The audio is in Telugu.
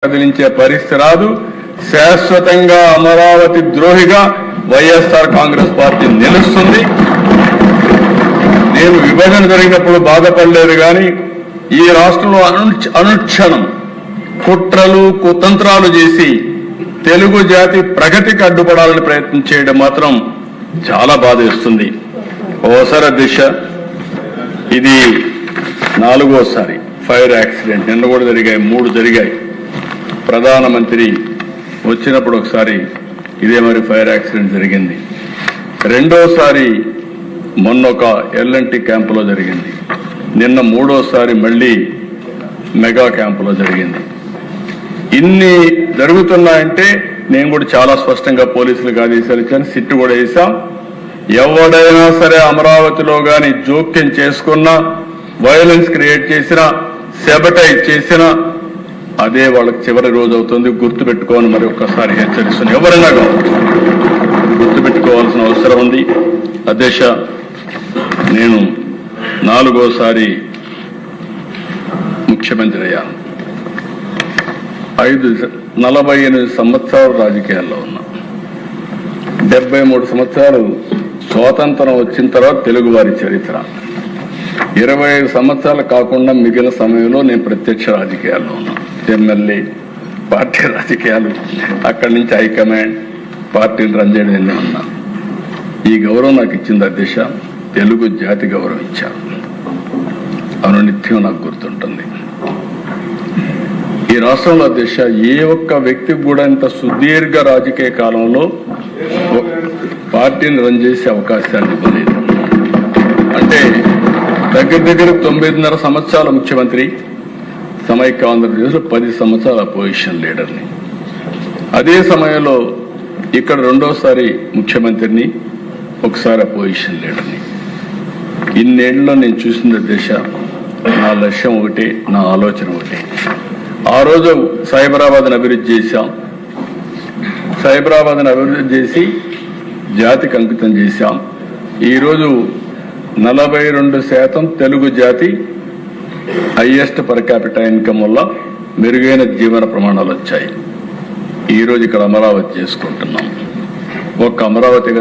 కదిలించే పరిస్థితి రాదు. శాశ్వతంగా అమరావతి ద్రోహిగా వైఎస్ఆర్ కాంగ్రెస్ పార్టీ నిలుస్తుంది. నేను విభజన జరిగినప్పుడు బాధపడలేదు కానీ ఈ రాష్ట్రంలో అనుక్షణం కుట్రలు కుతంత్రాలు చేసి తెలుగు జాతి ప్రగతికి అడ్డుపడాలని ప్రయత్నం చేయడం మాత్రం చాలా బాధేస్తుంది. ఓసారి దిశ ఇది 4వసారి ఫైర్ యాక్సిడెంట్. నిన్న కూడా జరిగాయి, 3 జరిగాయి. ప్రధానమంత్రి వచ్చినప్పుడు ఒకసారి ఇదే మరి ఫైర్ యాక్సిడెంట్ జరిగింది. రెండోసారి మొన్న ఒక ఎల్ఎన్టీ క్యాంపులో జరిగింది. నిన్న 3వసారి మళ్ళీ మెగా క్యాంపులో జరిగింది. ఇన్ని జరుగుతున్నాయంటే నేను కూడా చాలా స్పష్టంగా పోలీసులకు ఆదేశాలు ఇచ్చాను, సిట్టు కూడా వేశాం. ఎవడైనా సరే అమరావతిలో కానీ జోక్యం చేసుకున్నా, వైలెన్స్ క్రియేట్ చేసినా, సెబటైజ్ చేసినా అదే వాళ్ళకి చివరి రోజు అవుతుంది. గుర్తుపెట్టుకోని మరి ఒక్కసారి హెచ్చరిస్తున్నాను. ఎవరైనా గుర్తుపెట్టుకోవాల్సిన అవసరం ఉంది. అధ్యక్ష, నేను 4వసారి ముఖ్యమంత్రి అయ్యాను. 48 సంవత్సరాలు రాజకీయాల్లో ఉన్నా. 73 సంవత్సరాలు స్వాతంత్రం వచ్చిన తర్వాత తెలుగువారి చరిత్ర. 25 సంవత్సరాలు కాకుండా మిగిలిన సమయంలో నేను ప్రత్యక్ష రాజకీయాల్లో ఉన్నా. ఎమ్మెల్యే, పార్టీ రాజకీయాలు, అక్కడి నుంచి హైకమాండ్, పార్టీలు రన్ చేయడం ఉన్నా. ఈ గౌరవం నాకు ఇచ్చింది అధ్యక్ష, తెలుగు జాతి గౌరవం ఇచ్చారు. అవును, నిత్యం నాకు గుర్తుంటుంది. ఈ రాష్ట్రంలో అధ్యక్ష ఏ ఒక్క వ్యక్తికి కూడా ఇంత సుదీర్ఘ రాజకీయ కాలంలో పార్టీని రన్ చేసే అవకాశాన్ని ఇవ్వలేదు. అంటే దగ్గర 9.5 సంవత్సరాల ముఖ్యమంత్రి, సమైక్య ఆంధ్రప్రదేశ్లో 10 సంవత్సరాల అపోజిషన్ లీడర్ని. అదే సమయంలో ఇక్కడ 2వసారి ముఖ్యమంత్రిని, ఒకసారి అపోజిషన్ లీడర్ని. ఇన్నేళ్లలో నేను చూసిన దిశ, నా లక్ష్యం ఒకటే, నా ఆలోచన ఒకటే. ఆ రోజు సైబరాబాద్ని అభివృద్ధి చేశాం. సైబరాబాద్ని అభివృద్ధి చేసి జాతికి అంకితం చేశాం. ఈరోజు 42% తెలుగు జాతి హైయెస్ట్ పర్ క్యాపిటల్ ఇన్కమ్ వల్ల మెరుగైన జీవన ప్రమాణాలు వచ్చాయి. ఈరోజు ఇక్కడ అమరావతి చేసుకుంటున్నాం. ఒక్క అమరావతి